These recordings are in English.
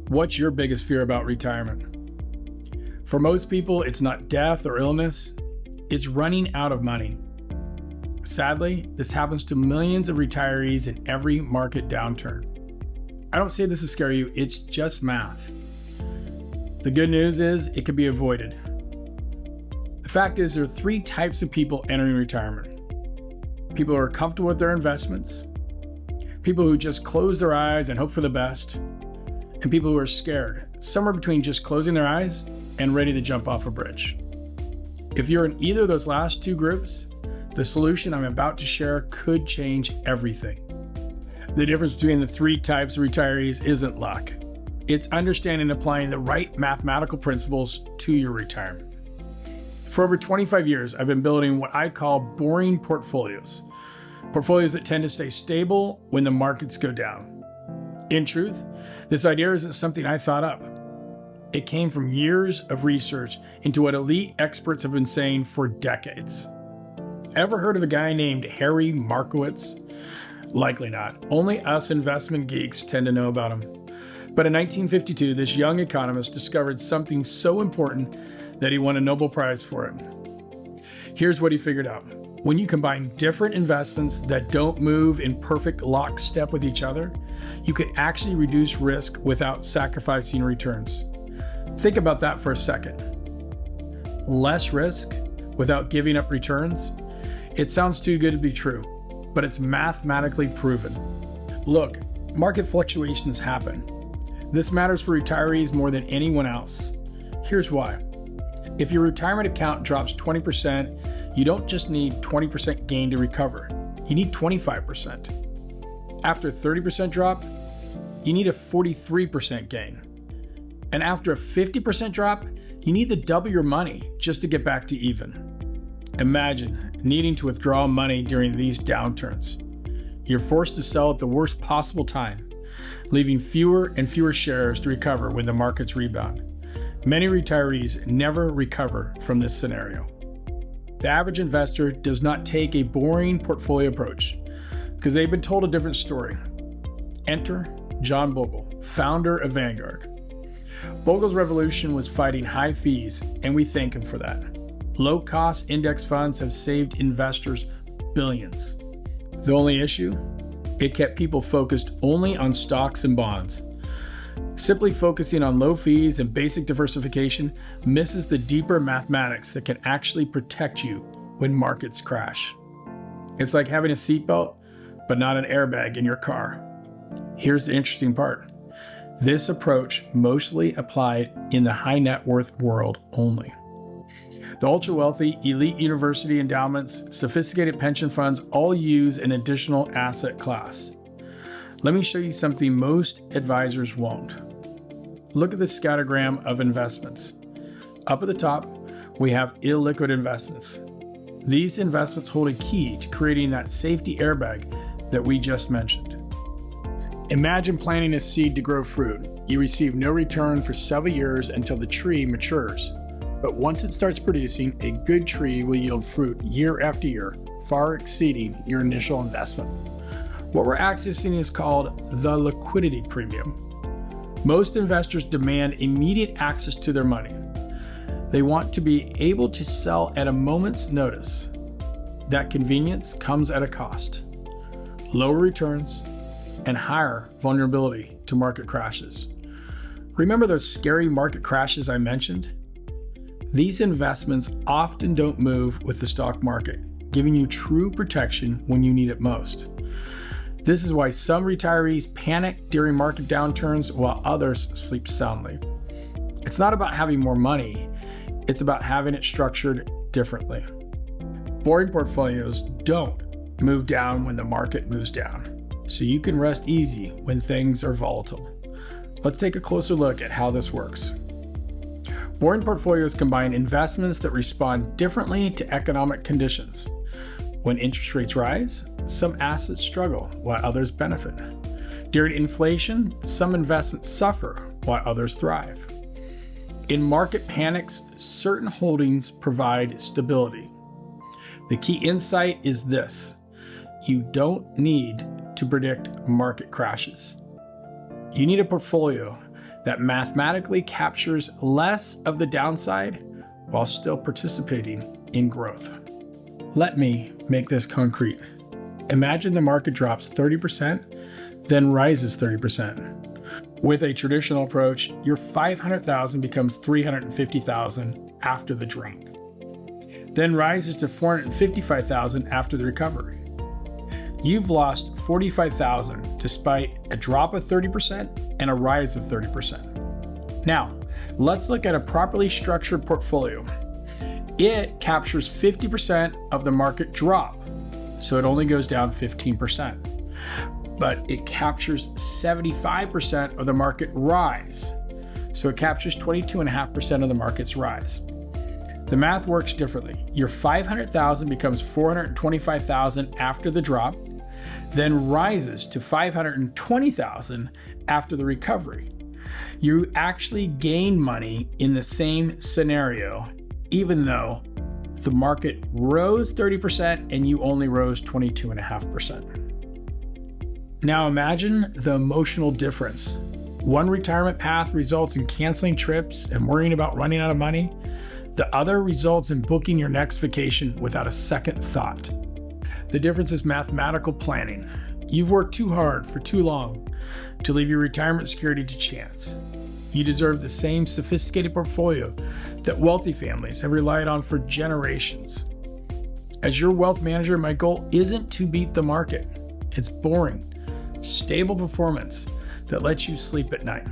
What's your biggest fear about retirement? For most people, it's not death or illness, it's running out of money. Sadly, this happens to millions of retirees in every market downturn. I don't say this to scare you, it's just math. The good news is it can be avoided. The fact is, there are three types of people entering retirement. People who are comfortable with their investments, people who just close their eyes and hope for the best, and people who are scared, somewhere between just closing their eyes and ready to jump off a bridge. If you're in either of those last two groups, the solution I'm about to share could change everything. The difference between the three types of retirees isn't luck. It's understanding and applying the right mathematical principles to your retirement. For over 25 years, I've been building what I call boring portfolios. Portfolios that tend to stay stable when the markets go down. In truth, this idea isn't something I thought up. It came from years of research into what elite experts have been saying for decades. Ever heard of a guy named Harry Markowitz? Likely not. Only us investment geeks tend to know about him. But in 1952, this young economist discovered something so important that he won a Nobel Prize for it. Here's what he figured out. When you combine different investments that don't move in perfect lockstep with each other, you can actually reduce risk without sacrificing returns. Think about that for a second. Less risk without giving up returns? It sounds too good to be true, but it's mathematically proven. Look, market fluctuations happen. This matters for retirees more than anyone else. Here's why. If your retirement account drops 20%, you don't just need 20% gain to recover. You need 25%. After a 30% drop, you need a 43% gain. And after a 50% drop, you need to double your money just to get back to even. Imagine needing to withdraw money during these downturns. You're forced to sell at the worst possible time, leaving fewer and fewer shares to recover when the markets rebound. Many retirees never recover from this scenario. The average investor does not take a boring portfolio approach because they've been told a different story. Enter John Bogle, founder of Vanguard. Bogle's revolution was fighting high fees, and we thank him for that. Low-cost index funds have saved investors billions. The only issue? It kept people focused only on stocks and bonds. Simply focusing on low fees and basic diversification misses the deeper mathematics that can actually protect you when markets crash. It's like having a seatbelt, but not an airbag in your car. Here's the interesting part. This approach mostly applied in the high net worth world only. The ultra wealthy, elite university endowments, sophisticated pension funds all use an additional asset class. Let me show you something most advisors won't. Look at the scattergram of investments. Up at the top, we have illiquid investments. These investments hold a key to creating that safety airbag that we just mentioned. Imagine planting a seed to grow fruit. You receive no return for several years until the tree matures. But once it starts producing, a good tree will yield fruit year after year, far exceeding your initial investment. What we're accessing is called the liquidity premium. Most investors demand immediate access to their money. They want to be able to sell at a moment's notice. That convenience comes at a cost. Lower returns and higher vulnerability to market crashes. Remember those scary market crashes I mentioned? These investments often don't move with the stock market, giving you true protection when you need it most. This is why some retirees panic during market downturns while others sleep soundly. It's not about having more money, it's about having it structured differently. Boring portfolios don't move down when the market moves down, so you can rest easy when things are volatile. Let's take a closer look at how this works. Boring portfolios combine investments that respond differently to economic conditions. When interest rates rise, some assets struggle while others benefit. During inflation, some investments suffer while others thrive. In market panics, certain holdings provide stability. The key insight is this: you don't need to predict market crashes. You need a portfolio that mathematically captures less of the downside while still participating in growth. Let me make this concrete. Imagine the market drops 30%, then rises 30%. With a traditional approach, your $500,000 becomes $350,000 after the drop, then rises to $455,000 after the recovery. You've lost $45,000 despite a drop of 30% and a rise of 30%. Now, let's look at a properly structured portfolio. It captures 50% of the market drop, so it only goes down 15%. But it captures 75% of the market rise, so it captures 22.5% of the market's rise. The math works differently. Your $500,000 becomes $425,000 after the drop, then rises to $520,000 after the recovery. You actually gain money in the same scenario, even though the market rose 30% and you only rose 22.5%. Now imagine the emotional difference. One retirement path results in canceling trips and worrying about running out of money. The other results in booking your next vacation without a second thought. The difference is mathematical planning. You've worked too hard for too long to leave your retirement security to chance. You deserve the same sophisticated portfolio that wealthy families have relied on for generations. As your wealth manager, my goal isn't to beat the market. It's boring, stable performance that lets you sleep at night.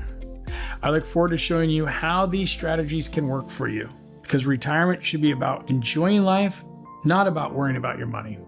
I look forward to showing you how these strategies can work for you, because retirement should be about enjoying life, not about worrying about your money.